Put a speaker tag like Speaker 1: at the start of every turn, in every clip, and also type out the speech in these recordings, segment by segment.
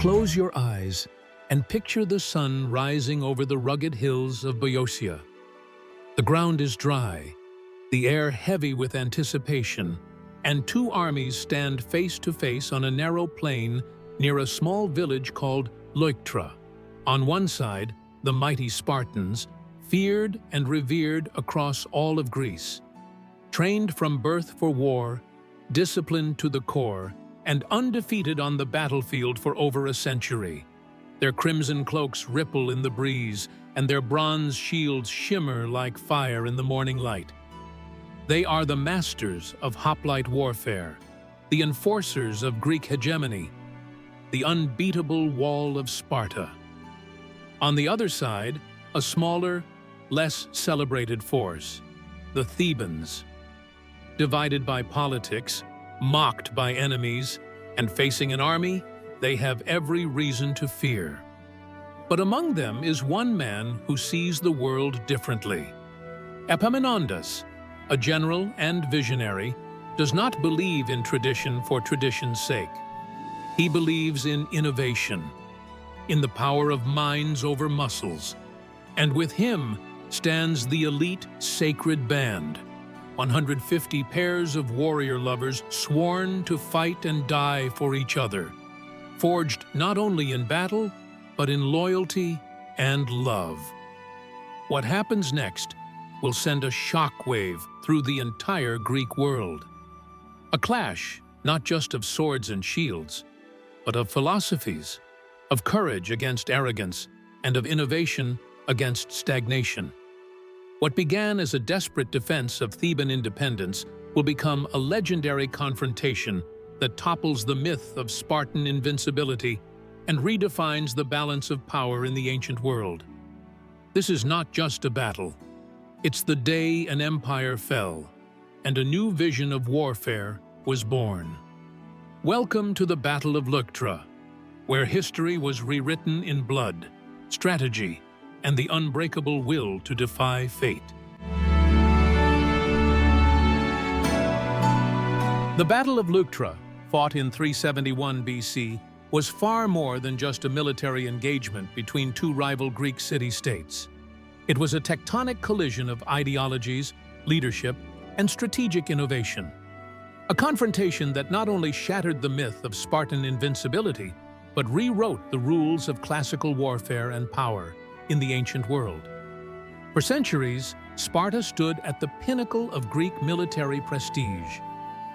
Speaker 1: Close your eyes and picture the sun rising over the rugged hills of Boeotia. The ground is dry, the air heavy with anticipation, and two armies stand face to face on a narrow plain near a small village called Leuctra. On one side, the mighty Spartans, feared and revered across all of Greece. Trained from birth for war, disciplined to the core, and undefeated on the battlefield for over a century. Their crimson cloaks ripple in the breeze, and their bronze shields shimmer like fire in the morning light. They are the masters of hoplite warfare, the enforcers of Greek hegemony, the unbeatable wall of Sparta. On the other side, a smaller, less celebrated force, the Thebans. Divided by politics, mocked by enemies, and facing an army they have every reason to fear. But among them is one man who sees the world differently. Epaminondas, a general and visionary, does not believe in tradition for tradition's sake. He believes in innovation, in the power of minds over muscles, and with him stands the elite sacred band, 150 pairs of warrior lovers sworn to fight and die for each other, forged not only in battle, but in loyalty and love. What happens next will send a shockwave through the entire Greek world. A clash not just of swords and shields, but of philosophies, of courage against arrogance, and of innovation against stagnation. What began as a desperate defense of Theban independence will become a legendary confrontation that topples the myth of Spartan invincibility and redefines the balance of power in the ancient world. This is not just a battle. It's the day an empire fell, and a new vision of warfare was born. Welcome to the Battle of Leuctra, where history was rewritten in blood, strategy, and the unbreakable will to defy fate. The Battle of Leuctra, fought in 371 BC, was far more than just a military engagement between two rival Greek city-states. It was a tectonic collision of ideologies, leadership, and strategic innovation. A confrontation that not only shattered the myth of Spartan invincibility, but rewrote the rules of classical warfare and power in the ancient world. For centuries, Sparta stood at the pinnacle of Greek military prestige.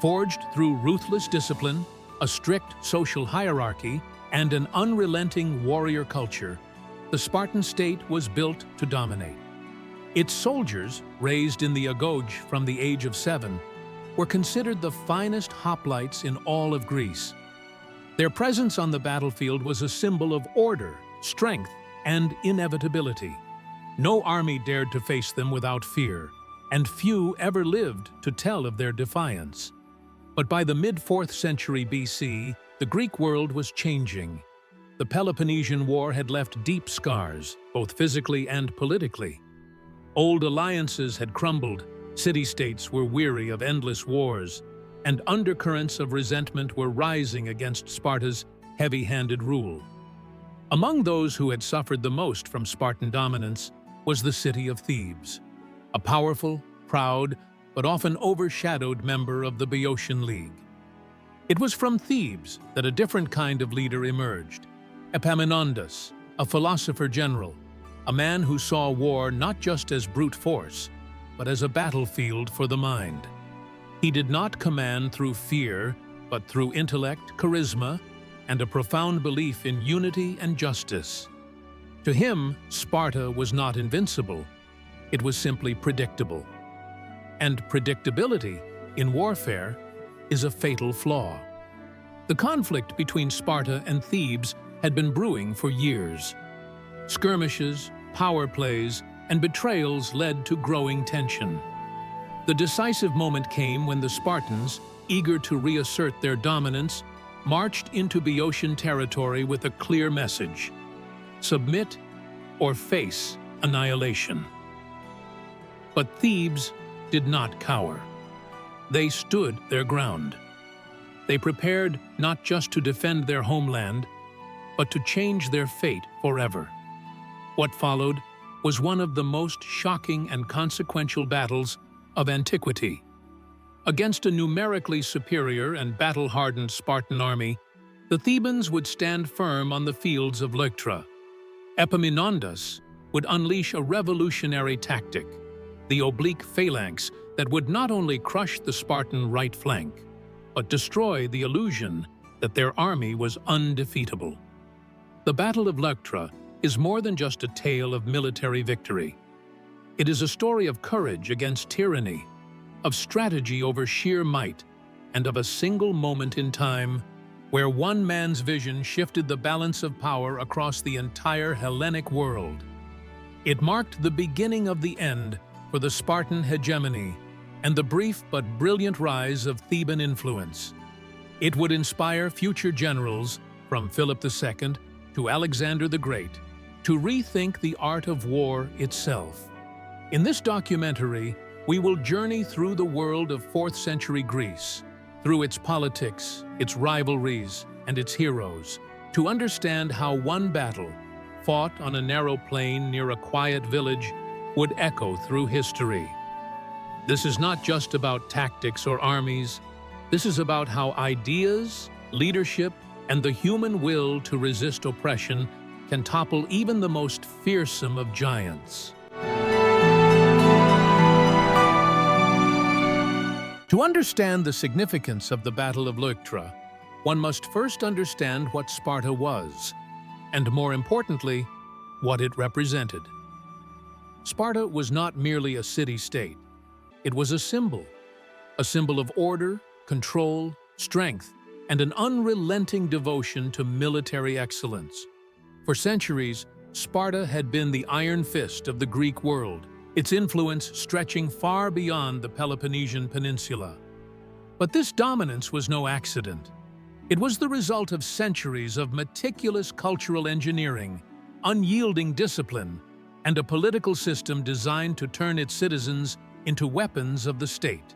Speaker 1: Forged through ruthless discipline, a strict social hierarchy, and an unrelenting warrior culture, the Spartan state was built to dominate. Its soldiers, raised in the agoge from the age of 7, were considered the finest hoplites in all of Greece. Their presence on the battlefield was a symbol of order, strength, and inevitability. No army dared to face them without fear, and few ever lived to tell of their defiance. But by the mid-4th century BC, the Greek world was changing. The Peloponnesian War had left deep scars, both physically and politically. Old alliances had crumbled, city-states were weary of endless wars, and undercurrents of resentment were rising against Sparta's heavy-handed rule. Among those who had suffered the most from Spartan dominance was the city of Thebes, a powerful, proud, but often overshadowed member of the Boeotian League. It was from Thebes that a different kind of leader emerged, Epaminondas, a philosopher general, a man who saw war not just as brute force, but as a battlefield for the mind. He did not command through fear, but through intellect, charisma, and a profound belief in unity and justice. To him, Sparta was not invincible, it was simply predictable. And predictability, in warfare, is a fatal flaw. The conflict between Sparta and Thebes had been brewing for years. Skirmishes, power plays, and betrayals led to growing tension. The decisive moment came when the Spartans, eager to reassert their dominance, marched into Boeotian territory with a clear message: submit or face annihilation. But Thebes did not cower. They stood their ground. They prepared not just to defend their homeland, but to change their fate forever. What followed was one of the most shocking and consequential battles of antiquity. Against a numerically superior and battle-hardened Spartan army, the Thebans would stand firm on the fields of Leuctra. Epaminondas would unleash a revolutionary tactic, the oblique phalanx, that would not only crush the Spartan right flank, but destroy the illusion that their army was undefeatable. The Battle of Leuctra is more than just a tale of military victory. It is a story of courage against tyranny, of strategy over sheer might, and of a single moment in time where one man's vision shifted the balance of power across the entire Hellenic world. It marked the beginning of the end for the Spartan hegemony and the brief but brilliant rise of Theban influence. It would inspire future generals, from Philip II to Alexander the Great, to rethink the art of war itself. In this documentary, we will journey through the world of 4th century Greece, through its politics, its rivalries, and its heroes, to understand how one battle, fought on a narrow plain near a quiet village, would echo through history. This is not just about tactics or armies. This is about how ideas, leadership, and the human will to resist oppression can topple even the most fearsome of giants. To understand the significance of the Battle of Leuctra, one must first understand what Sparta was, and more importantly, what it represented. Sparta was not merely a city-state. It was a symbol of order, control, strength, and an unrelenting devotion to military excellence. For centuries, Sparta had been the iron fist of the Greek world, its influence stretching far beyond the Peloponnesian Peninsula. But this dominance was no accident. It was the result of centuries of meticulous cultural engineering, unyielding discipline, and a political system designed to turn its citizens into weapons of the state.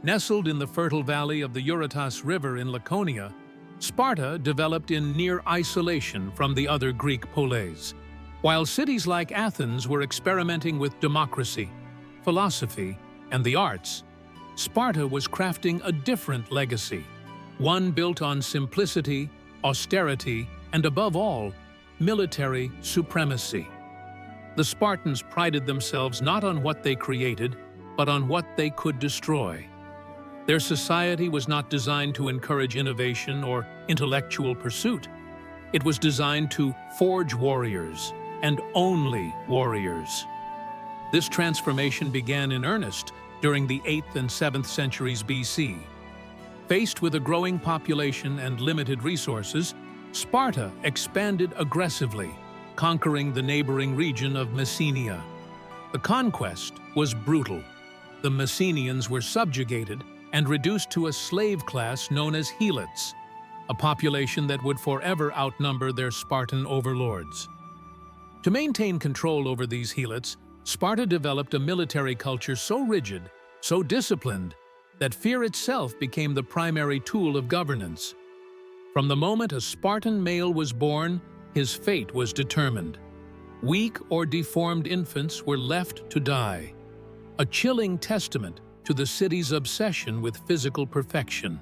Speaker 1: Nestled in the fertile valley of the Eurotas River in Laconia, Sparta developed in near isolation from the other Greek poleis. While cities like Athens were experimenting with democracy, philosophy, and the arts, Sparta was crafting a different legacy, one built on simplicity, austerity, and above all, military supremacy. The Spartans prided themselves not on what they created, but on what they could destroy. Their society was not designed to encourage innovation or intellectual pursuit. It was designed to forge warriors, and only warriors. This transformation began in earnest during the 8th and 7th centuries BC. Faced with a growing population and limited resources, Sparta expanded aggressively, conquering the neighboring region of Messenia. The conquest was brutal. The Messenians were subjugated and reduced to a slave class known as helots, a population that would forever outnumber their Spartan overlords. To maintain control over these helots, Sparta developed a military culture so rigid, so disciplined, that fear itself became the primary tool of governance. From the moment a Spartan male was born, his fate was determined. Weak or deformed infants were left to die, a chilling testament to the city's obsession with physical perfection.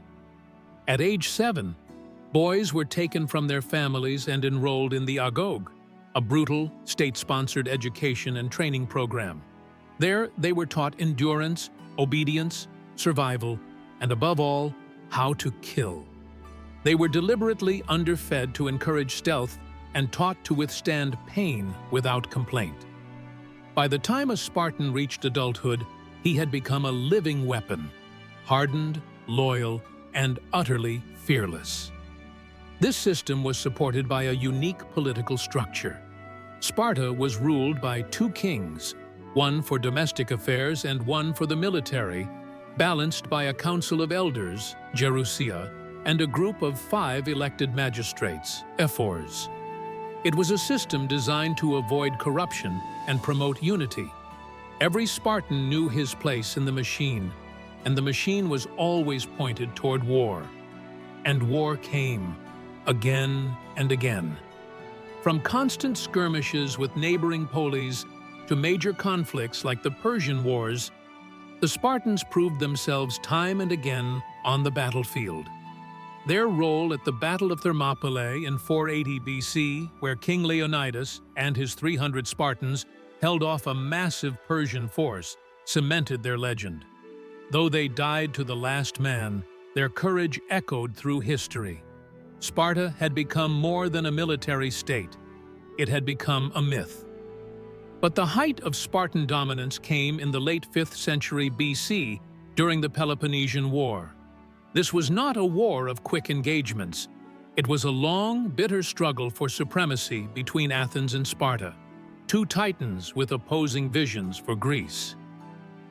Speaker 1: At age 7, boys were taken from their families and enrolled in the agoge, a brutal, state-sponsored education and training program. There, they were taught endurance, obedience, survival, and above all, how to kill. They were deliberately underfed to encourage stealth and taught to withstand pain without complaint. By the time a Spartan reached adulthood, he had become a living weapon, hardened, loyal, and utterly fearless. This system was supported by a unique political structure. Sparta was ruled by 2 kings, one for domestic affairs and one for the military, balanced by a council of elders, Gerousia, and a group of 5 elected magistrates, ephors. It was a system designed to avoid corruption and promote unity. Every Spartan knew his place in the machine, and the machine was always pointed toward war. And war came. again and again. From constant skirmishes with neighboring polis to major conflicts like the Persian Wars, the Spartans proved themselves time and again on the battlefield. Their role at the Battle of Thermopylae in 480 BC, where King Leonidas and his 300 Spartans held off a massive Persian force, cemented their legend. Though they died to the last man, their courage echoed through history. Sparta had become more than a military state. It had become a myth. But the height of Spartan dominance came in the late 5th century BC during the Peloponnesian War. This was not a war of quick engagements. It was a long, bitter struggle for supremacy between Athens and Sparta, two titans with opposing visions for Greece.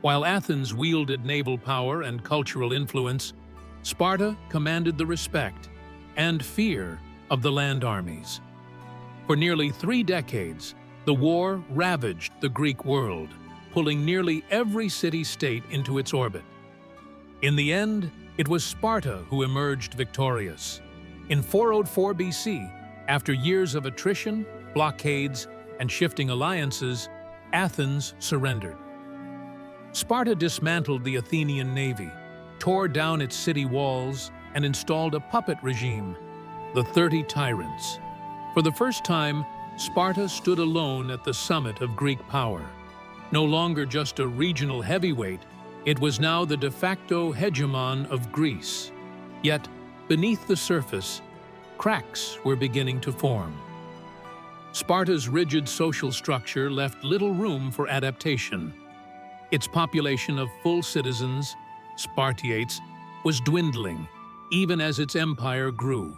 Speaker 1: While Athens wielded naval power and cultural influence, Sparta commanded the respect and fear of the land armies. For nearly 3 decades, the war ravaged the Greek world, pulling nearly every city-state into its orbit. In the end, it was Sparta who emerged victorious. In 404 BC, after years of attrition, blockades, and shifting alliances, Athens surrendered. Sparta dismantled the Athenian navy, tore down its city walls, and installed a puppet regime, the 30 Tyrants. For the first time, Sparta stood alone at the summit of Greek power. No longer just a regional heavyweight, it was now the de facto hegemon of Greece. Yet, beneath the surface, cracks were beginning to form. Sparta's rigid social structure left little room for adaptation. Its population of full citizens, Spartiates, was dwindling, even as its empire grew.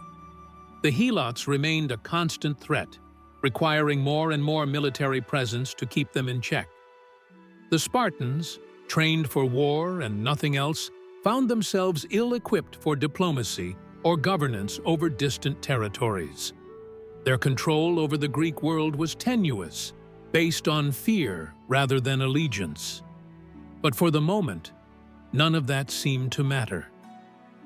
Speaker 1: The Helots remained a constant threat, requiring more and more military presence to keep them in check. The Spartans, trained for war and nothing else, found themselves ill-equipped for diplomacy or governance over distant territories. Their control over the Greek world was tenuous, based on fear rather than allegiance. But for the moment, none of that seemed to matter.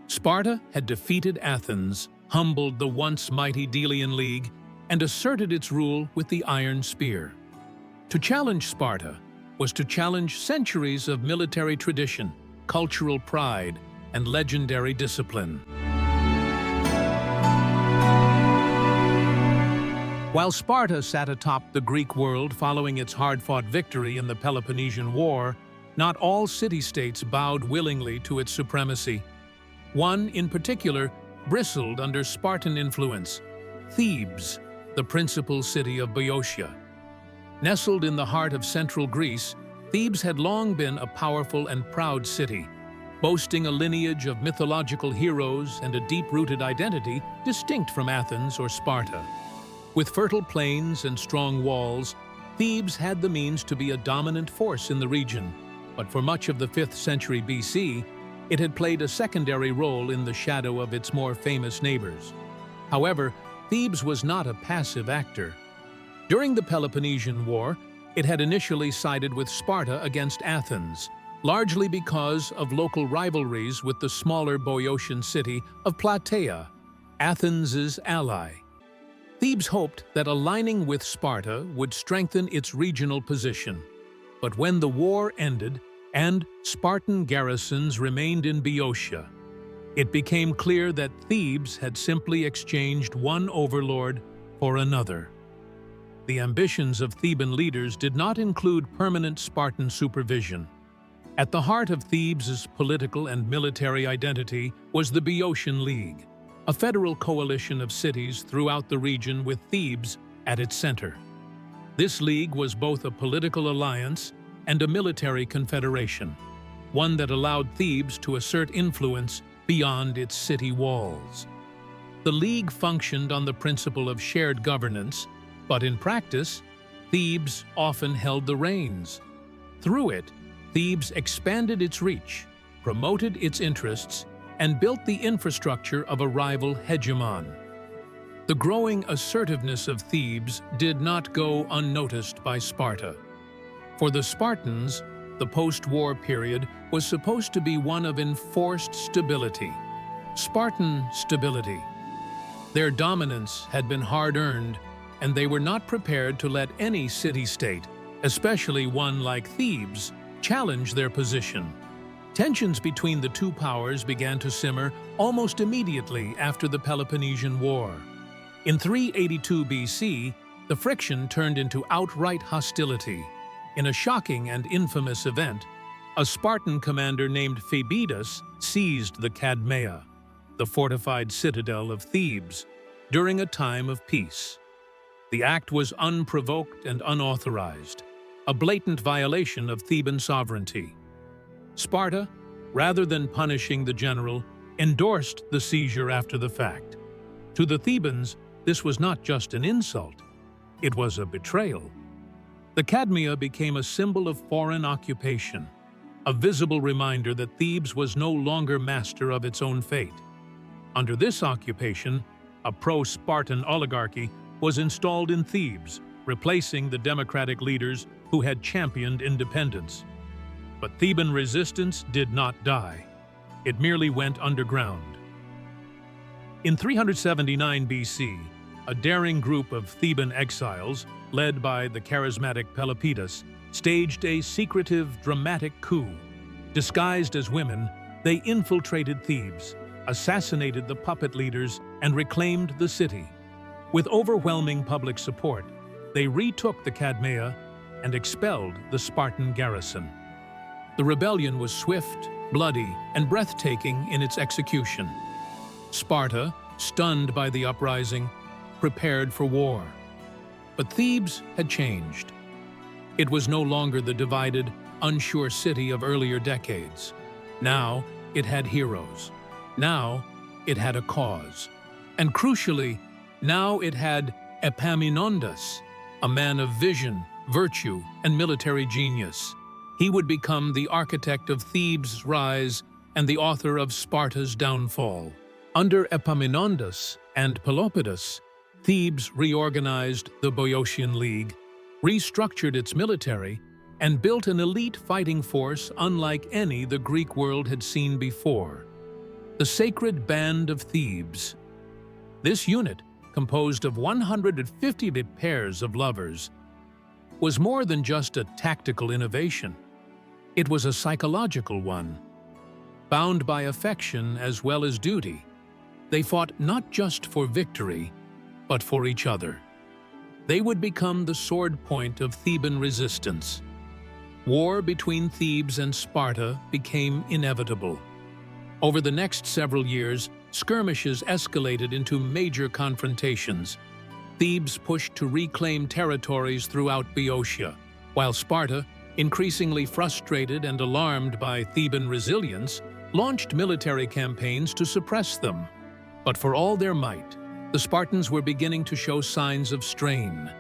Speaker 1: Sparta had defeated Athens, humbled the once mighty Delian League, and asserted its rule with the iron spear. To challenge Sparta was to challenge centuries of military tradition, cultural pride, and legendary discipline. While Sparta sat atop the Greek world following its hard-fought victory in the Peloponnesian War, not all city-states bowed willingly to its supremacy. One, in particular, bristled under Spartan influence: Thebes, the principal city of Boeotia. Nestled in the heart of central Greece, Thebes had long been a powerful and proud city, boasting a lineage of mythological heroes and a deep-rooted identity distinct from Athens or Sparta. With fertile plains and strong walls, Thebes had the means to be a dominant force in the region, but for much of the 5th century BC, it had played a secondary role in the shadow of its more famous neighbors. However, Thebes was not a passive actor. During the Peloponnesian War, it had initially sided with Sparta against Athens, largely because of local rivalries with the smaller Boeotian city of Plataea, Athens's ally. Thebes hoped that aligning with Sparta would strengthen its regional position. But when the war ended and Spartan garrisons remained in Boeotia, it became clear that Thebes had simply exchanged one overlord for another. The ambitions of Theban leaders did not include permanent Spartan supervision. At the heart of Thebes' political and military identity was the Boeotian League, a federal coalition of cities throughout the region with Thebes at its center. This league was both a political alliance and a military confederation, one that allowed Thebes to assert influence beyond its city walls. The league functioned on the principle of shared governance, but in practice, Thebes often held the reins. Through it, Thebes expanded its reach, promoted its interests, and built the infrastructure of a rival hegemon. The growing assertiveness of Thebes did not go unnoticed by Sparta. For the Spartans, the post-war period was supposed to be one of enforced stability. Spartan stability. Their dominance had been hard-earned, and they were not prepared to let any city-state, especially one like Thebes, challenge their position. Tensions between the two powers began to simmer almost immediately after the Peloponnesian War. In 382 BC, the friction turned into outright hostility. In a shocking and infamous event, a Spartan commander named Phaebidas seized the Cadmea, the fortified citadel of Thebes, during a time of peace. The act was unprovoked and unauthorized, a blatant violation of Theban sovereignty. Sparta, rather than punishing the general, endorsed the seizure after the fact. To the Thebans, this was not just an insult, it was a betrayal. The Cadmea became a symbol of foreign occupation, a visible reminder that Thebes was no longer master of its own fate. Under this occupation, a pro-Spartan oligarchy was installed in Thebes, replacing the democratic leaders who had championed independence. But Theban resistance did not die. It merely went underground. In 379 BC, a daring group of Theban exiles, led by the charismatic Pelopidas, staged a secretive, dramatic coup. Disguised as women, they infiltrated Thebes, assassinated the puppet leaders, and reclaimed the city. With overwhelming public support, they retook the Cadmea and expelled the Spartan garrison. The rebellion was swift, bloody, and breathtaking in its execution. Sparta, stunned by the uprising, prepared for war. But Thebes had changed. It was no longer the divided, unsure city of earlier decades. Now it had heroes. Now it had a cause. And crucially, now it had Epaminondas, a man of vision, virtue, and military genius. He would become the architect of Thebes' rise and the author of Sparta's downfall. Under Epaminondas and Pelopidas, Thebes reorganized the Boeotian League, restructured its military, and built an elite fighting force unlike any the Greek world had seen before. The Sacred Band of Thebes. This unit, composed of 150 pairs of lovers, was more than just a tactical innovation. It was a psychological one. Bound by affection as well as duty, they fought not just for victory, but for each other. They would become the sword point of Theban resistance. War between Thebes and Sparta became inevitable. Over the next several years, skirmishes escalated into major confrontations. Thebes pushed to reclaim territories throughout Boeotia, while Sparta, increasingly frustrated and alarmed by Theban resilience, launched military campaigns to suppress them. But for all their might, the Spartans were beginning to show signs of strain.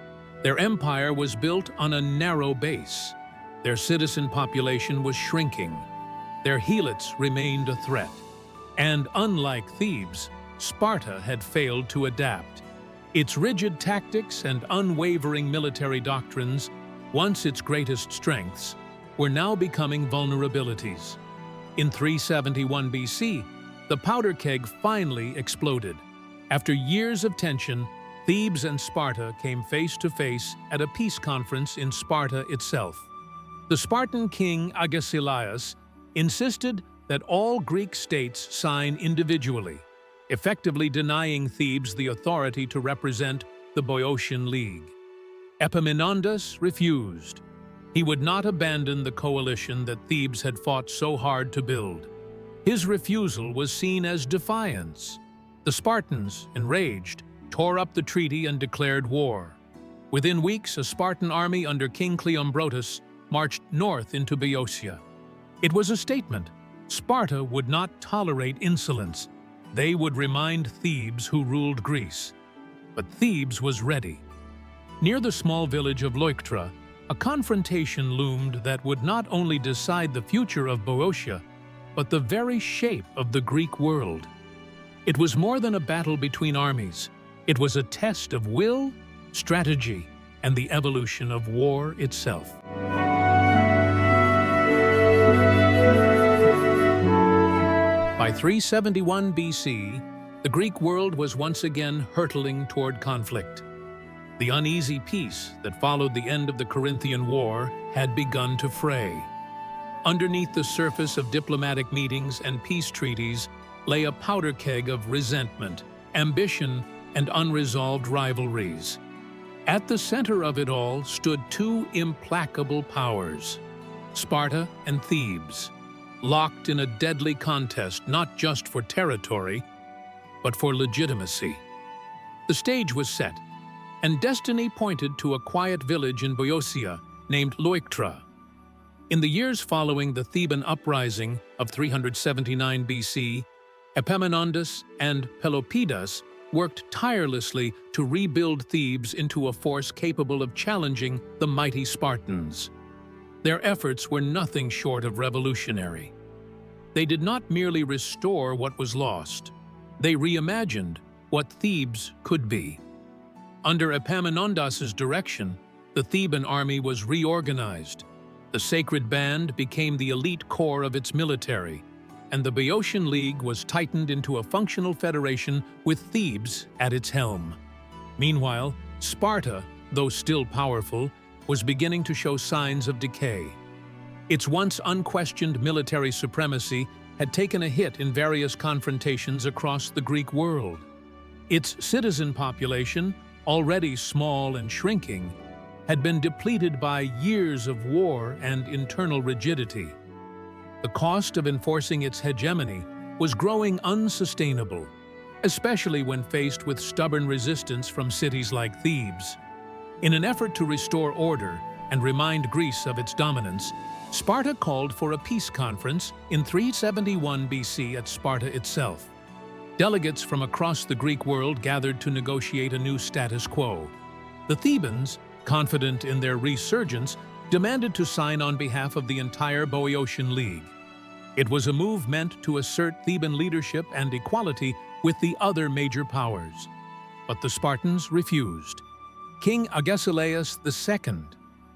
Speaker 1: Their empire was built on a narrow base. Their citizen population was shrinking. Their helots remained a threat. And unlike Thebes, Sparta had failed to adapt. Its rigid tactics and unwavering military doctrines, once its greatest strengths, were now becoming vulnerabilities. In 371 BC, the powder keg finally exploded. After years of tension, Thebes and Sparta came face to face at a peace conference in Sparta itself. The Spartan king Agesilaus insisted that all Greek states sign individually, effectively denying Thebes the authority to represent the Boeotian League. Epaminondas refused. He would not abandon the coalition that Thebes had fought so hard to build. His refusal was seen as defiance. The Spartans, enraged, tore up the treaty and declared war. Within weeks, a Spartan army under King Cleombrotus marched north into Boeotia. It was a statement. Sparta would not tolerate insolence. They would remind Thebes who ruled Greece. But Thebes was ready. Near the small village of Leuctra, a confrontation loomed that would not only decide the future of Boeotia, but the very shape of the Greek world. It was more than a battle between armies. It was a test of will, strategy, and the evolution of war itself. By 371 BC, The Greek world was once again hurtling toward conflict. The uneasy peace that followed the end of the Corinthian War had begun to fray. Underneath the surface of diplomatic meetings and peace treaties lay a powder keg of resentment, ambition, and unresolved rivalries. At the center of it all stood two implacable powers, Sparta and Thebes, locked in a deadly contest not just for territory, but for legitimacy. The stage was set, and destiny pointed to a quiet village in Boeotia named Leuctra. In the years following the Theban uprising of 379 BC, Epaminondas and Pelopidas worked tirelessly to rebuild Thebes into a force capable of challenging the mighty Spartans. Their efforts were nothing short of revolutionary. They did not merely restore what was lost, they reimagined what Thebes could be. Under Epaminondas' direction, the Theban army was reorganized. The sacred band became the elite core of its military, and the Boeotian League was tightened into a functional federation with Thebes at its helm. Meanwhile, Sparta, though still powerful, was beginning to show signs of decay. Its once unquestioned military supremacy had taken a hit in various confrontations across the Greek world. Its citizen population, already small and shrinking, had been depleted by years of war and internal rigidity. The cost of enforcing its hegemony was growing unsustainable, especially when faced with stubborn resistance from cities like Thebes. In an effort to restore order and remind Greece of its dominance, Sparta called for a peace conference in 371 BC at Sparta itself. Delegates from across the Greek world gathered to negotiate a new status quo. The Thebans, confident in their resurgence, demanded to sign on behalf of the entire Boeotian League. It was a move meant to assert Theban leadership and equality with the other major powers. But the Spartans refused. King Agesilaus II,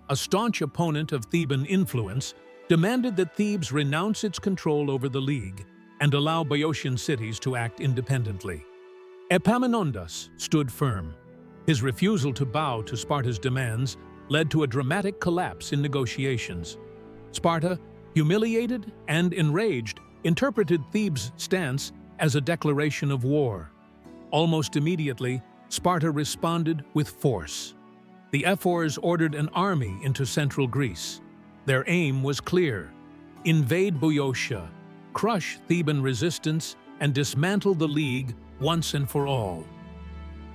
Speaker 1: a staunch opponent of Theban influence, demanded that Thebes renounce its control over the League and allow Boeotian cities to act independently. Epaminondas stood firm. His refusal to bow to Sparta's demands led to a dramatic collapse in negotiations. Sparta, humiliated and enraged, interpreted Thebes' stance as a declaration of war. Almost immediately, Sparta responded with force. The ephors ordered an army into central Greece. Their aim was clear: invade Boeotia, crush Theban resistance, and dismantle the League once and for all.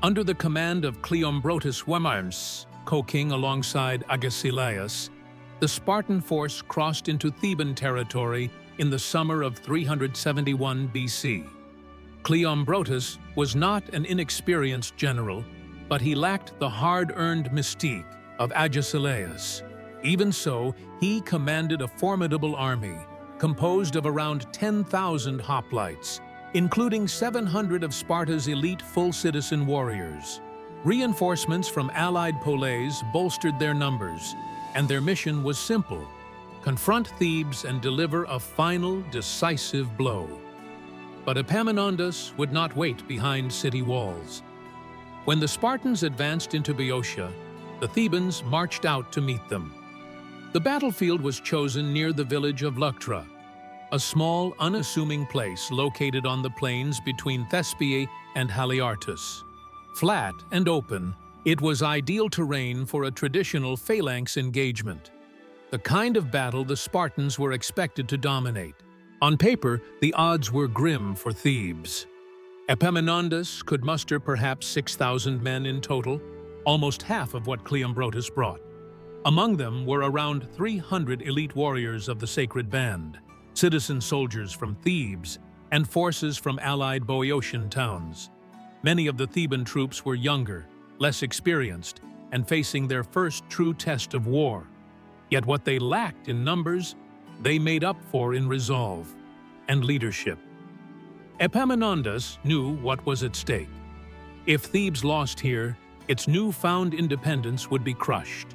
Speaker 1: Under the command of Cleombrotus Wemmers, co-king alongside Agesilaus, the Spartan force crossed into Theban territory in the summer of 371 BC. Cleombrotus was not an inexperienced general, but he lacked the hard-earned mystique of Agesilaus. Even so, he commanded a formidable army, composed of around 10,000 hoplites, including 700 of Sparta's elite full-citizen warriors. Reinforcements from allied poleis bolstered their numbers, and their mission was simple: confront Thebes and deliver a final, decisive blow. But Epaminondas would not wait behind city walls. When the Spartans advanced into Boeotia, the Thebans marched out to meet them. The battlefield was chosen near the village of Leuctra, a small, unassuming place located on the plains between Thespiae and Haliartus. Flat and open, it was ideal terrain for a traditional phalanx engagement, the kind of battle the Spartans were expected to dominate. On paper, the odds were grim for Thebes. Epaminondas could muster perhaps 6,000 men in total, almost half of what Cleombrotus brought. Among them were around 300 elite warriors of the sacred band, citizen soldiers from Thebes, and forces from allied Boeotian towns. Many of the Theban troops were younger, less experienced, and facing their first true test of war. Yet what they lacked in numbers, they made up for in resolve and leadership. Epaminondas knew what was at stake. If Thebes lost here, its newfound independence would be crushed.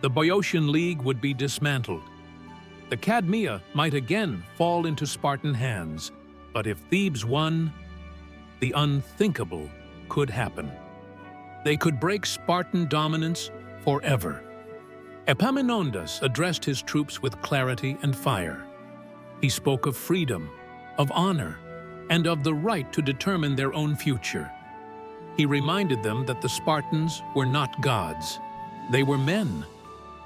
Speaker 1: The Boeotian League would be dismantled. The Cadmea might again fall into Spartan hands, but if Thebes won, the unthinkable could happen. They could break Spartan dominance forever. Epaminondas addressed his troops with clarity and fire. He spoke of freedom, of honor, and of the right to determine their own future. He reminded them that the Spartans were not gods. They were men,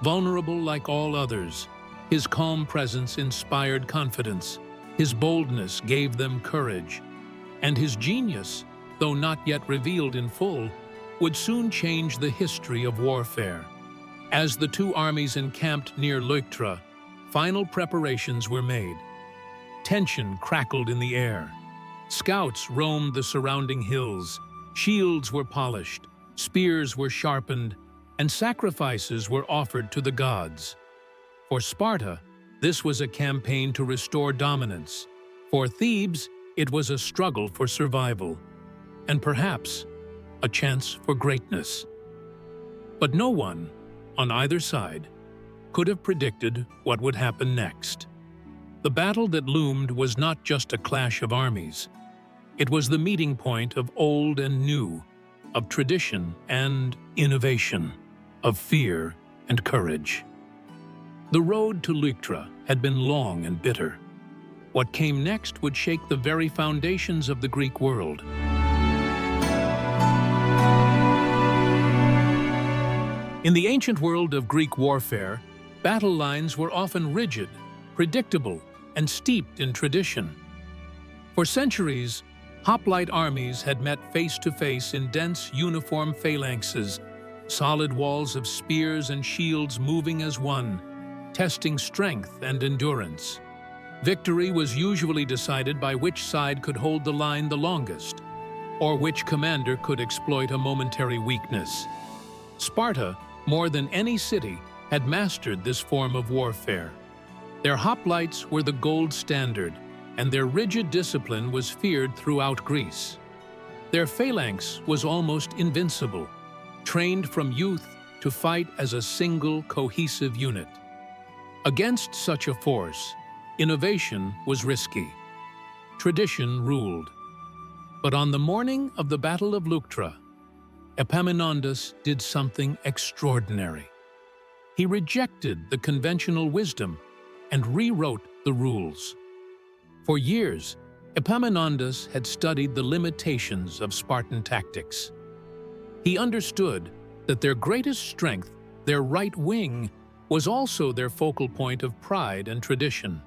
Speaker 1: vulnerable like all others. His calm presence inspired confidence. His boldness gave them courage. And his genius, though not yet revealed in full, would soon change the history of warfare. As the two armies encamped near Leuctra, final preparations were made. Tension crackled in the air. Scouts roamed the surrounding hills. Shields were polished, spears were sharpened, and sacrifices were offered to the gods. For Sparta, this was a campaign to restore dominance. For Thebes, it was a struggle for survival, and perhaps a chance for greatness. But no one, on either side, could have predicted what would happen next. The battle that loomed was not just a clash of armies. It was the meeting point of old and new, of tradition and innovation, of fear and courage. The road to Leuctra had been long and bitter. What came next would shake the very foundations of the Greek world. In the ancient world of Greek warfare, battle lines were often rigid, predictable, and steeped in tradition. For centuries, hoplite armies had met face-to-face in dense uniform phalanxes, solid walls of spears and shields moving as one, testing strength and endurance. Victory was usually decided by which side could hold the line the longest, or which commander could exploit a momentary weakness. Sparta, more than any city, had mastered this form of warfare. Their hoplites were the gold standard, and their rigid discipline was feared throughout Greece. Their phalanx was almost invincible, trained from youth to fight as a single, cohesive unit. Against such a force, innovation was risky. Tradition ruled. But on the morning of the Battle of Leuctra, Epaminondas did something extraordinary. He rejected the conventional wisdom and rewrote the rules. For years, Epaminondas had studied the limitations of Spartan tactics. He understood that their greatest strength, their right wing, was also their focal point of pride and tradition.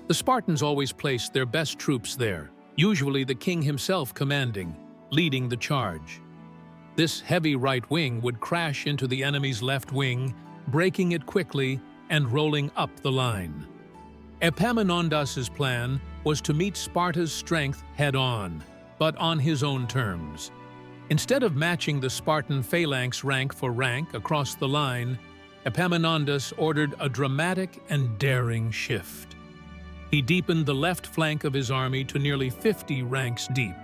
Speaker 1: The Spartans always placed their best troops there, usually the king himself commanding, leading the charge. This heavy right wing would crash into the enemy's left wing, breaking it quickly and rolling up the line. Epaminondas's plan was to meet Sparta's strength head-on, but on his own terms. Instead of matching the Spartan phalanx rank for rank across the line, Epaminondas ordered a dramatic and daring shift. He deepened the left flank of his army to nearly 50 ranks deep,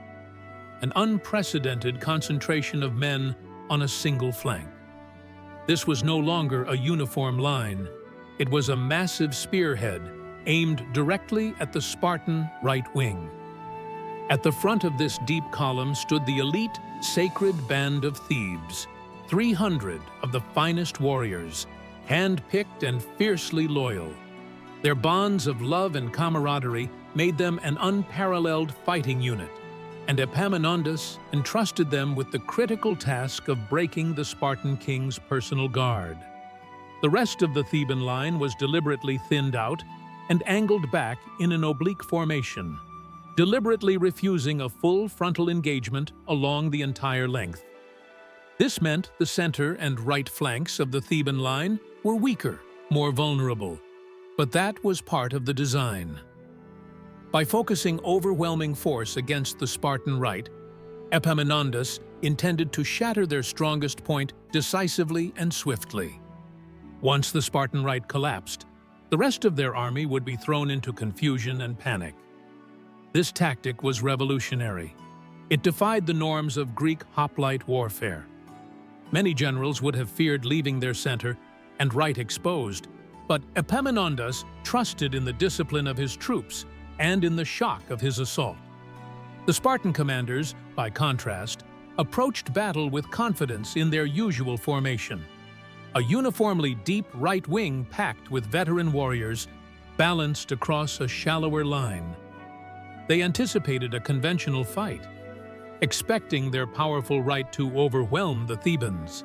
Speaker 1: an unprecedented concentration of men on a single flank. This was no longer a uniform line. It was a massive spearhead aimed directly at the Spartan right wing. At the front of this deep column stood the elite sacred band of Thebes, 300 of the finest warriors, hand-picked and fiercely loyal. Their bonds of love and camaraderie made them an unparalleled fighting unit, and Epaminondas entrusted them with the critical task of breaking the Spartan king's personal guard. The rest of the Theban line was deliberately thinned out and angled back in an oblique formation, deliberately refusing a full frontal engagement along the entire length. This meant the center and right flanks of the Theban line were weaker, more vulnerable, but that was part of the design. By focusing overwhelming force against the Spartan right, Epaminondas intended to shatter their strongest point decisively and swiftly. Once the Spartan right collapsed, the rest of their army would be thrown into confusion and panic. This tactic was revolutionary. It defied the norms of Greek hoplite warfare. Many generals would have feared leaving their center and right exposed, but Epaminondas trusted in the discipline of his troops and in the shock of his assault. The Spartan commanders, by contrast, approached battle with confidence in their usual formation. A uniformly deep right wing packed with veteran warriors balanced across a shallower line. They anticipated a conventional fight, expecting their powerful right to overwhelm the Thebans.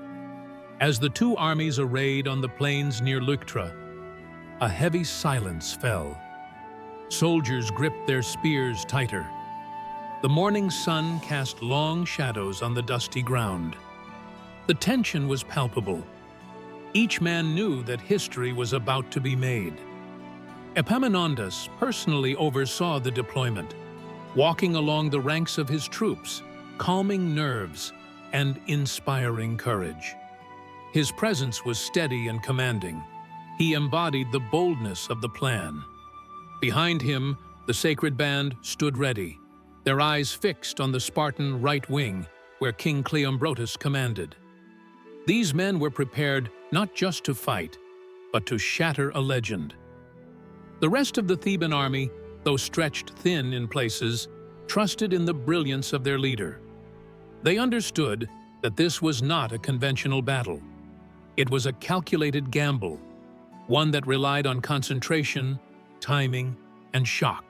Speaker 1: As the two armies arrayed on the plains near Leuctra, a heavy silence fell. Soldiers gripped their spears tighter. The morning sun cast long shadows on the dusty ground. The tension was palpable. Each man knew that history was about to be made. Epaminondas personally oversaw the deployment, walking along the ranks of his troops, calming nerves and inspiring courage. His presence was steady and commanding. He embodied the boldness of the plan. Behind him, the sacred band stood ready, their eyes fixed on the Spartan right wing, where King Cleombrotus commanded. These men were prepared not just to fight, but to shatter a legend. The rest of the Theban army, though stretched thin in places, trusted in the brilliance of their leader. They understood that this was not a conventional battle. It was a calculated gamble, one that relied on concentration, timing, and shock.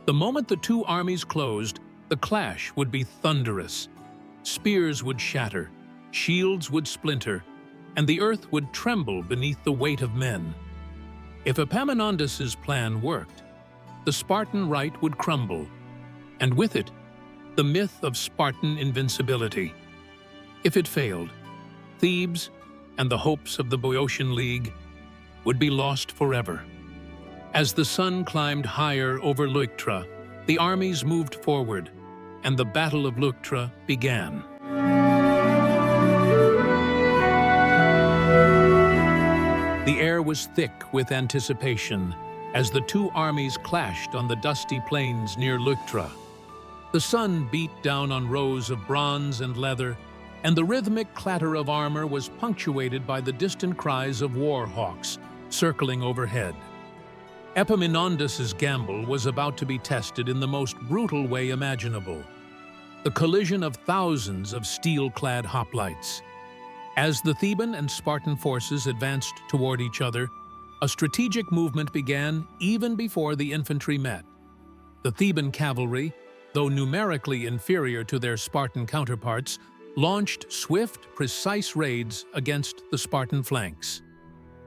Speaker 1: The moment the two armies closed, the clash would be thunderous. Spears would shatter, shields would splinter, and the earth would tremble beneath the weight of men. If Epaminondas's plan worked, the Spartan right would crumble, and with it, the myth of Spartan invincibility. If it failed, Thebes and the hopes of the Boeotian League would be lost forever. As the sun climbed higher over Leuctra, the armies moved forward, and the Battle of Leuctra began. The air was thick with anticipation as the two armies clashed on the dusty plains near Leuctra. The sun beat down on rows of bronze and leather, and the rhythmic clatter of armor was punctuated by the distant cries of war hawks circling overhead. Epaminondas's gamble was about to be tested in the most brutal way imaginable: the collision of thousands of steel-clad hoplites. As the Theban and Spartan forces advanced toward each other, a strategic movement began even before the infantry met. The Theban cavalry, though numerically inferior to their Spartan counterparts, launched swift, precise raids against the Spartan flanks.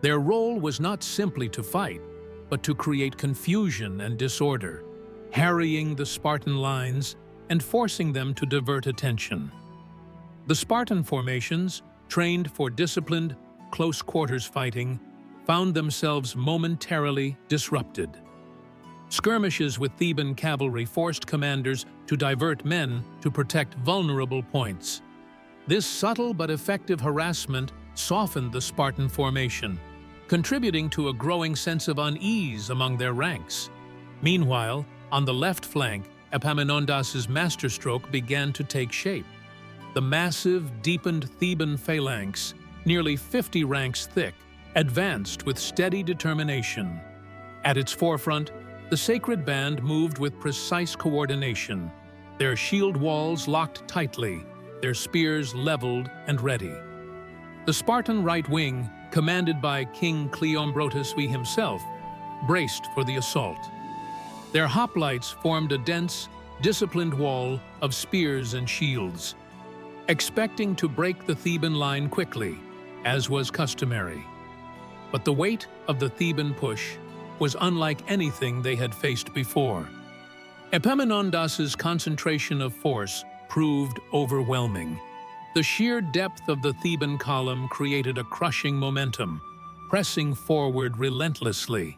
Speaker 1: Their role was not simply to fight, but to create confusion and disorder, harrying the Spartan lines and forcing them to divert attention. The Spartan formations, trained for disciplined, close-quarters fighting, found themselves momentarily disrupted. Skirmishes with Theban cavalry forced commanders to divert men to protect vulnerable points. This subtle but effective harassment softened the Spartan formation, contributing to a growing sense of unease among their ranks. Meanwhile, on the left flank, Epaminondas's masterstroke began to take shape. The massive, deepened Theban phalanx, nearly 50 ranks thick, advanced with steady determination. At its forefront, the sacred band moved with precise coordination, their shield walls locked tightly, their spears leveled and ready. The Spartan right wing, commanded by King Cleombrotus himself, braced for the assault. Their hoplites formed a dense, disciplined wall of spears and shields, expecting to break the Theban line quickly, as was customary. But the weight of the Theban push was unlike anything they had faced before. Epaminondas's concentration of force proved overwhelming. The sheer depth of the Theban column created a crushing momentum, pressing forward relentlessly.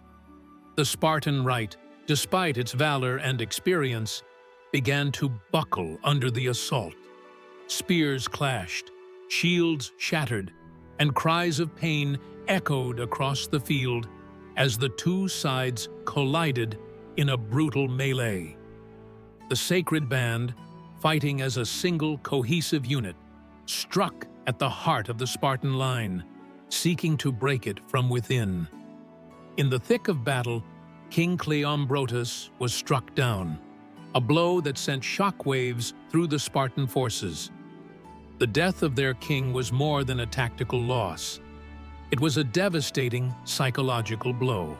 Speaker 1: The Spartan right, despite its valor and experience, began to buckle under the assault. Spears clashed, shields shattered, and cries of pain echoed across the field as the two sides collided in a brutal melee. The sacred band, fighting as a single cohesive unit, struck at the heart of the Spartan line, seeking to break it from within. In the thick of battle, King Cleombrotus was struck down. a blow that sent shockwaves through the Spartan forces. The death of their king was more than a tactical loss. It was a devastating psychological blow.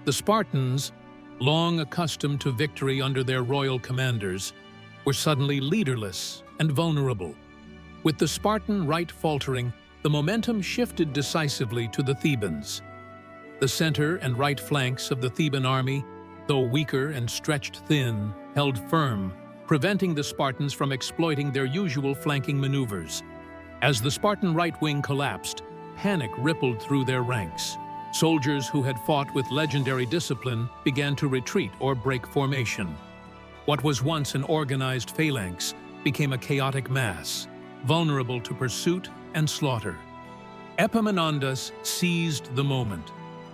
Speaker 1: The Spartans, long accustomed to victory under their royal commanders, were suddenly leaderless and vulnerable. With the Spartan right faltering, the momentum shifted decisively to the Thebans. The center and right flanks of the Theban army, though weaker and stretched thin, held firm, preventing the Spartans from exploiting their usual flanking maneuvers. As the Spartan right wing collapsed, panic rippled through their ranks. Soldiers who had fought with legendary discipline began to retreat or break formation. What was once an organized phalanx became a chaotic mass, vulnerable to pursuit and slaughter. Epaminondas seized the moment,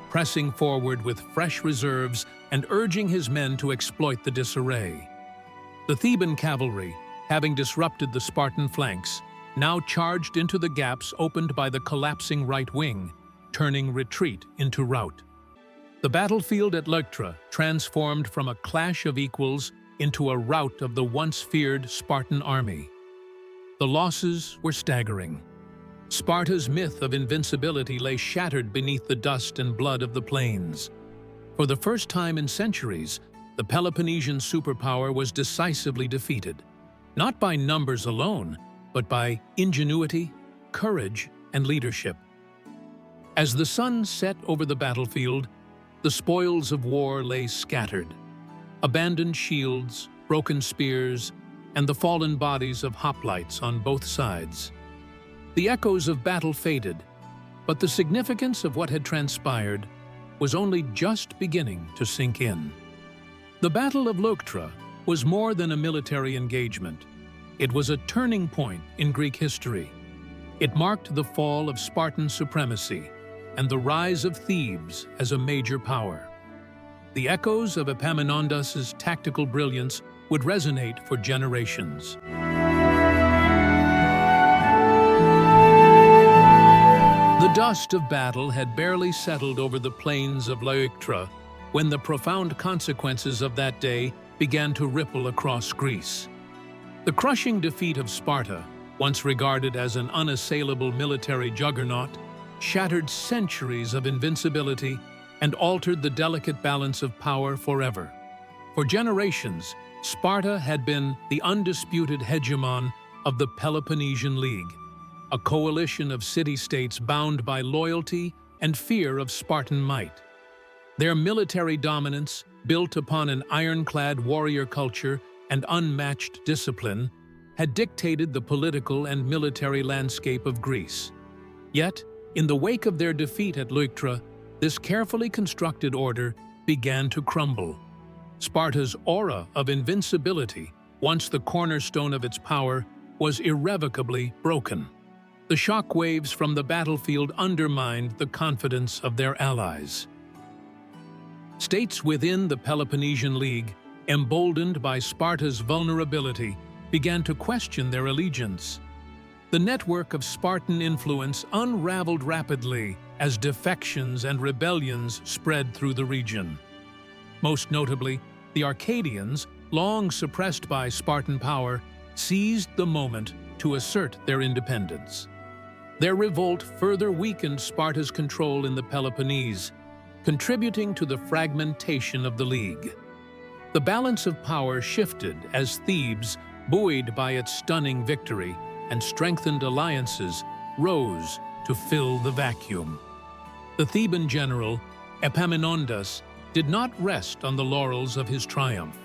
Speaker 1: pressing forward with fresh reserves and urging his men to exploit the disarray. The Theban cavalry, having disrupted the Spartan flanks, now charged into the gaps opened by the collapsing right wing, turning retreat into rout. The battlefield at Leuctra transformed from a clash of equals into a rout of the once feared Spartan army. The losses were staggering. Sparta's myth of invincibility lay shattered beneath the dust and blood of the plains. For the first time in centuries, the Peloponnesian superpower was decisively defeated, not by numbers alone, but by ingenuity, courage, and leadership. As the sun set over the battlefield, the spoils of war lay scattered. Abandoned shields, broken spears, and the fallen bodies of hoplites on both sides. The echoes of battle faded, but the significance of what had transpired was only just beginning to sink in. The Battle of Leuctra was more than a military engagement. It was a turning point in Greek history. It marked the fall of Spartan supremacy and the rise of Thebes as a major power. The echoes of Epaminondas' tactical brilliance would resonate for generations. The dust of battle had barely settled over the plains of Leuctra when the profound consequences of that day began to ripple across Greece. The crushing defeat of Sparta, once regarded as an unassailable military juggernaut, shattered centuries of invincibility and altered the delicate balance of power forever. For generations, Sparta had been the undisputed hegemon of the Peloponnesian League, a coalition of city-states bound by loyalty and fear of Spartan might. Their military dominance, built upon an ironclad warrior culture and unmatched discipline, had dictated the political and military landscape of Greece. Yet, in the wake of their defeat at Leuctra, this carefully constructed order began to crumble. Sparta's aura of invincibility, once the cornerstone of its power, was irrevocably broken. The shockwaves from the battlefield undermined the confidence of their allies. States within the Peloponnesian League, emboldened by Sparta's vulnerability, began to question their allegiance. The network of Spartan influence unraveled rapidly as defections and rebellions spread through the region. Most notably, the Arcadians, long suppressed by Spartan power, seized the moment to assert their independence. Their revolt further weakened Sparta's control in the Peloponnese, contributing to the fragmentation of the League. The balance of power shifted as Thebes, buoyed by its stunning victory and strengthened alliances, rose to fill the vacuum. The Theban general, Epaminondas, did not rest on the laurels of his triumph.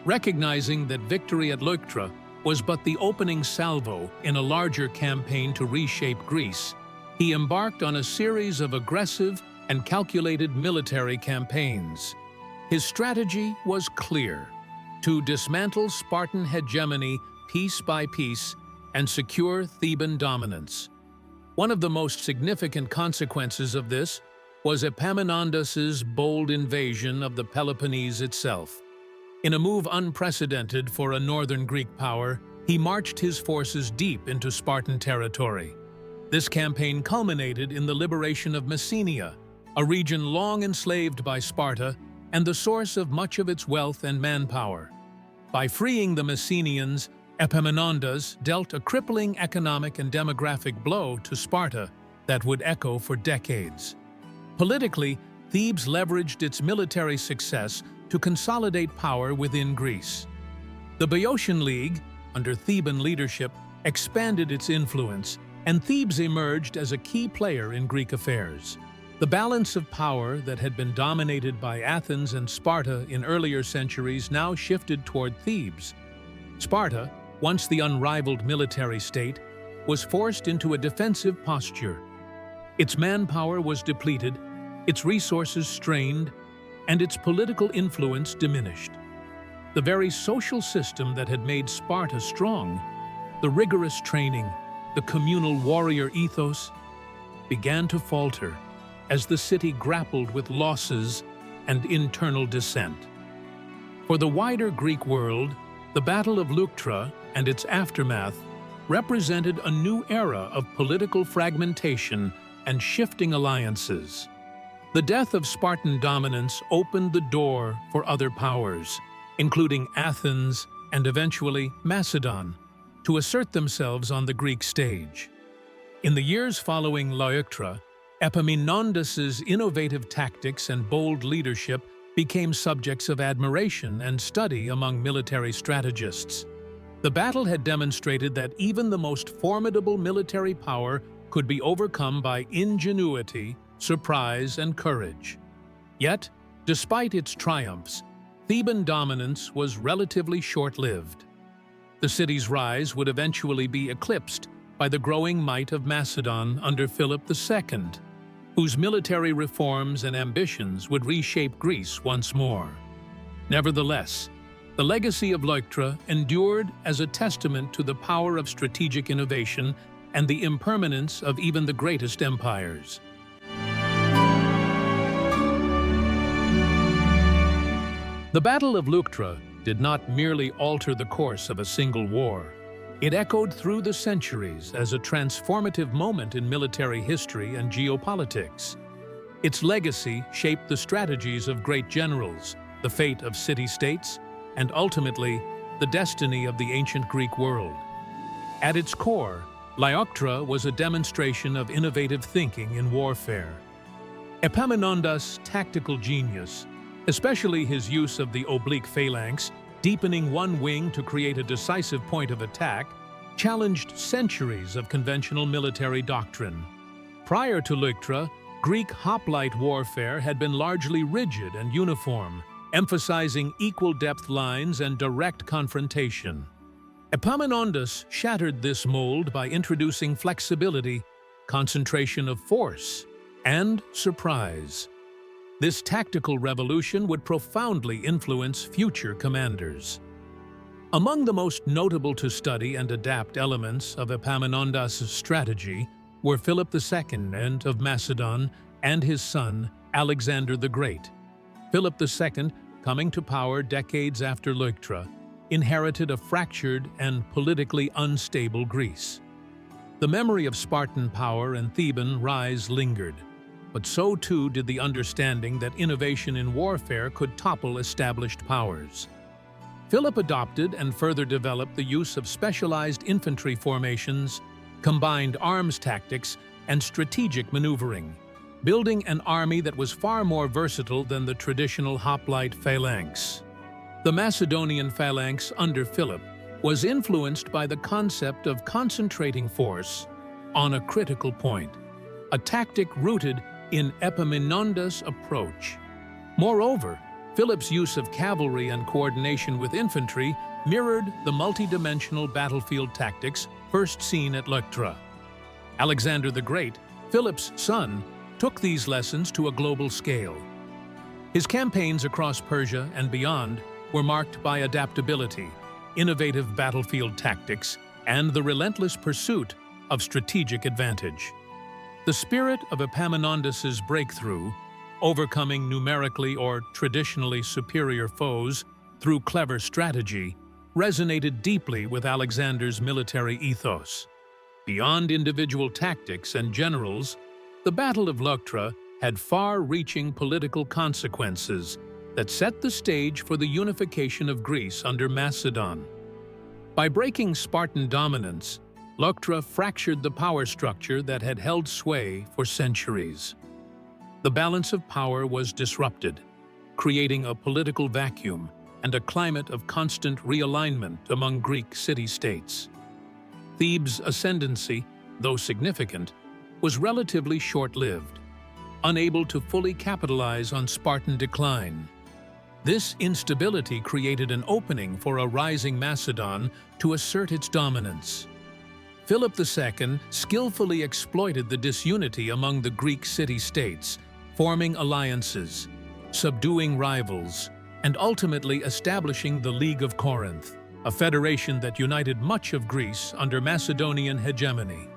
Speaker 1: Recognizing that victory at Leuctra was but the opening salvo in a larger campaign to reshape Greece, he embarked on a series of aggressive and calculated military campaigns. His strategy was clear: to dismantle Spartan hegemony piece by piece and secure Theban dominance. One of the most significant consequences of this was Epaminondas's bold invasion of the Peloponnese itself. In a move unprecedented for a northern Greek power, he marched his forces deep into Spartan territory. This campaign culminated in the liberation of Messenia, a region long enslaved by Sparta and the source of much of its wealth and manpower. By freeing the Messenians, Epaminondas dealt a crippling economic and demographic blow to Sparta that would echo for decades. Politically, Thebes leveraged its military success to consolidate power within Greece. The Boeotian League, under Theban leadership, expanded its influence, and Thebes emerged as a key player in Greek affairs. The balance of power that had been dominated by Athens and Sparta in earlier centuries now shifted toward Thebes. Sparta, once the unrivaled military state, was forced into a defensive posture. Its manpower was depleted, its resources strained, and its political influence diminished. The very social system that had made Sparta strong, the rigorous training, the communal warrior ethos, began to falter as the city grappled with losses and internal dissent. For the wider Greek world, the Battle of Leuctra and its aftermath represented a new era of political fragmentation and shifting alliances. The death of Spartan dominance opened the door for other powers, including Athens and eventually Macedon, to assert themselves on the Greek stage. In the years following Leuctra, Epaminondas's innovative tactics and bold leadership became subjects of admiration and study among military strategists. The battle had demonstrated that even the most formidable military power could be overcome by ingenuity, surprise, and courage. Yet, despite its triumphs, Theban dominance was relatively short-lived. The city's rise would eventually be eclipsed by the growing might of Macedon under Philip II, whose military reforms and ambitions would reshape Greece once more. Nevertheless, the legacy of Leuctra endured as a testament to the power of strategic innovation and the impermanence of even the greatest empires. The Battle of Leuctra did not merely alter the course of a single war. It echoed through the centuries as a transformative moment in military history and geopolitics. Its legacy shaped the strategies of great generals, the fate of city-states, and ultimately, the destiny of the ancient Greek world. At its core, Leuctra was a demonstration of innovative thinking in warfare. Epaminondas' tactical genius, especially his use of the oblique phalanx, deepening one wing to create a decisive point of attack, challenged centuries of conventional military doctrine. Prior to Leuctra, Greek hoplite warfare had been largely rigid and uniform, emphasizing equal depth lines and direct confrontation. Epaminondas shattered this mold by introducing flexibility, concentration of force, and surprise. This tactical revolution would profoundly influence future commanders. Among the most notable to study and adapt elements of Epaminondas' strategy were Philip II of Macedon and his son, Alexander the Great. Philip II, coming to power decades after Leuctra, inherited a fractured and politically unstable Greece. The memory of Spartan power and Theban rise lingered, but so too did the understanding that innovation in warfare could topple established powers. Philip adopted and further developed the use of specialized infantry formations, combined arms tactics, and strategic maneuvering, building an army that was far more versatile than the traditional hoplite phalanx. The Macedonian phalanx under Philip was influenced by the concept of concentrating force on a critical point, a tactic rooted in Epaminondas' approach. Moreover, Philip's use of cavalry and coordination with infantry mirrored the multidimensional battlefield tactics first seen at Leuctra. Alexander the Great, Philip's son, took these lessons to a global scale. His campaigns across Persia and beyond were marked by adaptability, innovative battlefield tactics, and the relentless pursuit of strategic advantage. The spirit of Epaminondas' breakthrough, overcoming numerically or traditionally superior foes through clever strategy, resonated deeply with Alexander's military ethos. Beyond individual tactics and generals, the Battle of Leuctra had far-reaching political consequences, that set the stage for the unification of Greece under Macedon. By breaking Spartan dominance, Leuctra fractured the power structure that had held sway for centuries. The balance of power was disrupted, creating a political vacuum and a climate of constant realignment among Greek city-states. Thebes' ascendancy, though significant, was relatively short-lived, unable to fully capitalize on Spartan decline. This instability created an opening for a rising Macedon to assert its dominance. Philip II skillfully exploited the disunity among the Greek city-states, forming alliances, subduing rivals, and ultimately establishing the League of Corinth, a federation that united much of Greece under Macedonian hegemony.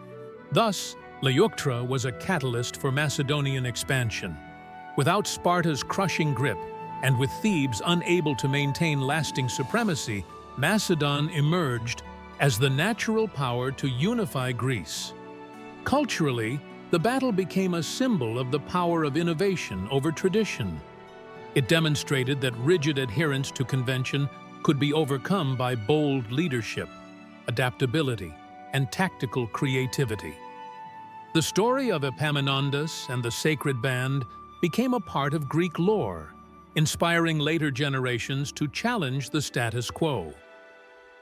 Speaker 1: Thus, Leuctra was a catalyst for Macedonian expansion. Without Sparta's crushing grip, and with Thebes unable to maintain lasting supremacy, Macedon emerged as the natural power to unify Greece. Culturally, the battle became a symbol of the power of innovation over tradition. It demonstrated that rigid adherence to convention could be overcome by bold leadership, adaptability, and tactical creativity. The story of Epaminondas and the Sacred Band became a part of Greek lore, inspiring later generations to challenge the status quo.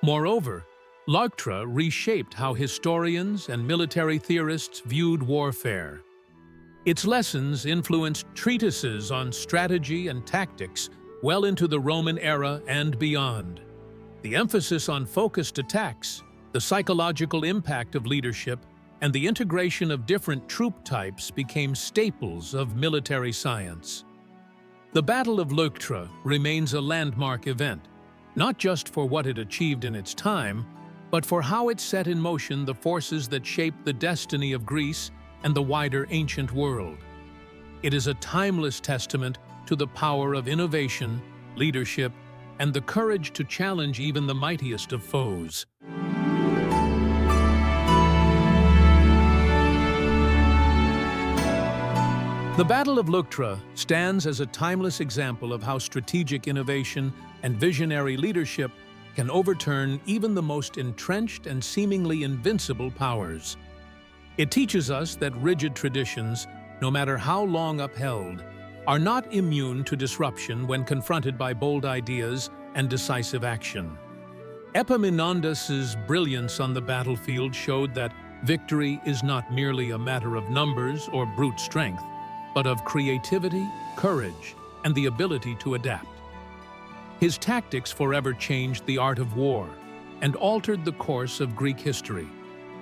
Speaker 1: Moreover, Leuctra reshaped how historians and military theorists viewed warfare. Its lessons influenced treatises on strategy and tactics well into the Roman era and beyond. The emphasis on focused attacks, the psychological impact of leadership, and the integration of different troop types became staples of military science. The Battle of Leuctra remains a landmark event, not just for what it achieved in its time, but for how it set in motion the forces that shaped the destiny of Greece and the wider ancient world. It is a timeless testament to the power of innovation, leadership, and the courage to challenge even the mightiest of foes. The Battle of Leuctra stands as a timeless example of how strategic innovation and visionary leadership can overturn even the most entrenched and seemingly invincible powers. It teaches us that rigid traditions, no matter how long upheld, are not immune to disruption when confronted by bold ideas and decisive action. Epaminondas' brilliance on the battlefield showed that victory is not merely a matter of numbers or brute strength, but of creativity, courage, and the ability to adapt. His tactics forever changed the art of war and altered the course of Greek history,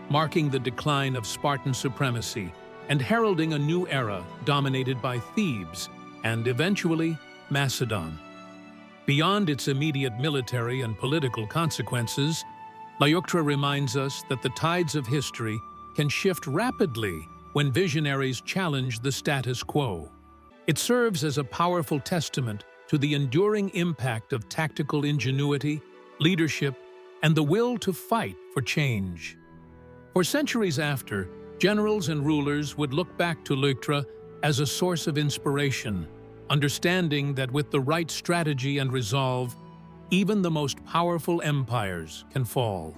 Speaker 1: marking the decline of Spartan supremacy and heralding a new era dominated by Thebes and, eventually, Macedon. Beyond its immediate military and political consequences, Leuctra reminds us that the tides of history can shift rapidly when visionaries challenge the status quo. It serves as a powerful testament to the enduring impact of tactical ingenuity, leadership, and the will to fight for change. For centuries after, generals and rulers would look back to Leuctra as a source of inspiration, understanding that with the right strategy and resolve, even the most powerful empires can fall.